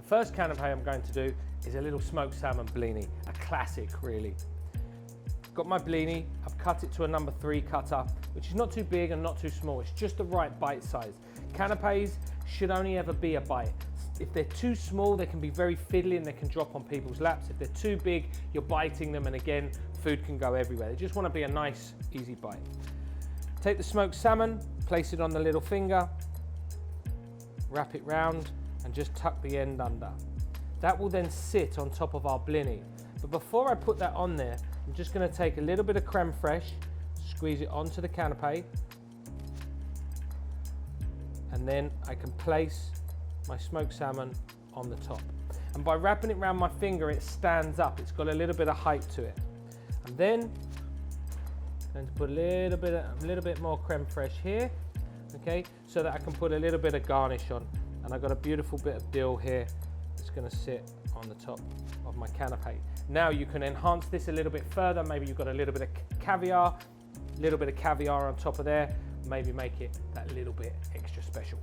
first canapé I'm going to do is a little smoked salmon blini, a classic really. Got my blini, I've cut it to a number 3 cutter, which is not too big and not too small, it's just the right bite size. Canapés should only ever be a bite. If they're too small, they can be very fiddly and they can drop on people's laps. If they're too big, you're biting them, and again, food can go everywhere. They just want to be a nice, easy bite. Take the smoked salmon, place it on the little finger, wrap it round, and just tuck the end under. That will then sit on top of our blini. But before I put that on there, I'm just going to take a little bit of creme fraiche, squeeze it onto the canapé, and then I can place my smoked salmon on the top. And by wrapping it around my finger, it stands up. It's got a little bit of height to it. And then I'm going to put a little bit more creme fraiche here, okay, so that I can put a little bit of garnish on. And I've got a beautiful bit of dill here. It's going to sit on the top of my canapé. Now you can enhance this a little bit further. Maybe you've got a little bit of caviar, a little bit of caviar on top of there. Maybe make it that little bit extra special.